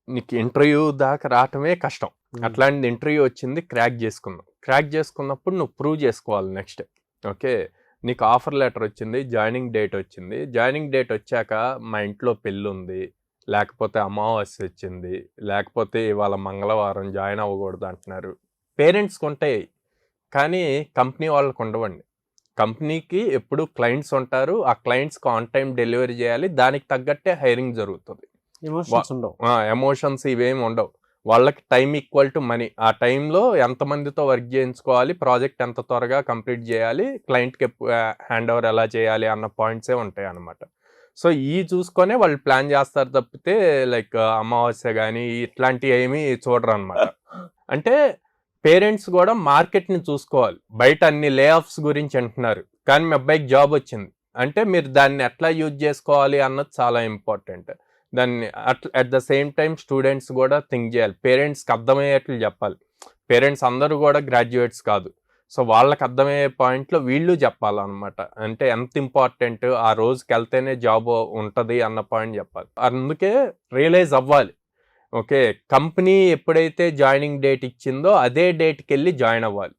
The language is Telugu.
నీకు ఇంటర్వ్యూ దాకా రావటమే కష్టం. ఉమ్. అట్లాంటి ఇంటర్వ్యూ వచ్చింది, క్రాక్ చేసుకున్నావు. క్రాక్ చేసుకున్నప్పుడు నువ్వు ప్రూవ్ చేసుకోవాలి నెక్స్ట్. ఓకే, నీకు ఆఫర్ లెటర్ వచ్చింది, జాయినింగ్ డేట్ వచ్చింది. జాయినింగ్ డేట్ వచ్చాక మా ఇంట్లో పెళ్ళి ఉంది, లేకపోతే అమావాస్య వచ్చింది, లేకపోతే ఇవాళ మంగళవారం జాయిన్ అవ్వకూడదు అంటున్నారు. పేరెంట్స్కి ఉంటాయి కానీ కంపెనీ వాళ్ళకు ఉండవండి. కంపెనీకి ఎప్పుడు క్లయింట్స్ ఉంటారు, ఆ క్లయింట్స్కి ఆన్ టైం డెలివరీ చేయాలి, దానికి తగ్గట్టే హైరింగ్ జరుగుతుంది. ఎమోషన్స్ ఉండవు. ఎమోషన్స్ ఇవేమి ఉండవు. వాళ్ళకి టైం ఈక్వల్ టు మనీ. ఆ టైంలో ఎంతమందితో వర్క్ చేయించుకోవాలి, ప్రాజెక్ట్ ఎంత త్వరగా కంప్లీట్ చేయాలి, క్లయింట్కి హ్యాండ్ ఓవర్ ఎలా చేయాలి అన్న పాయింట్సే ఉంటాయి అన్నమాట. సో ఈ చూసుకొనే వాళ్ళు ప్లాన్ చేస్తారు తప్పితే లైక్ అమావాస్య కానీ ఇట్లాంటివి ఏమీ చూడరు అనమాట. అంటే పేరెంట్స్ కూడా మార్కెట్ని చూసుకోవాలి. బయట అన్ని లే ఆఫ్స్ గురించి అంటున్నారు, కానీ మీ అబ్బాయికి జాబ్ వచ్చింది అంటే మీరు దాన్ని ఎట్లా యూజ్ చేసుకోవాలి అన్నది చాలా ఇంపార్టెంట్. దాన్ని at the same time students కూడా థింక్ చేయాలి, పేరెంట్స్కి అర్థమయ్యేట్లు చెప్పాలి. పేరెంట్స్ అందరూ కూడా గ్రాడ్యుయేట్స్ కాదు, సో వాళ్ళకి అర్థమయ్యే పాయింట్లో వీళ్ళు చెప్పాలన్నమాట. అంటే ఎంత ఇంపార్టెంట్, ఆ రోజుకి వెళ్తేనే జాబ్ ఉంటుంది అన్న పాయింట్ చెప్పాలి. అందుకే రియలైజ్ అవ్వాలి. ఓకే, కంపెనీ ఎప్పుడైతే జాయినింగ్ డేట్ ఇచ్చిందో అదే డేట్కి వెళ్ళి జాయిన్ అవ్వాలి.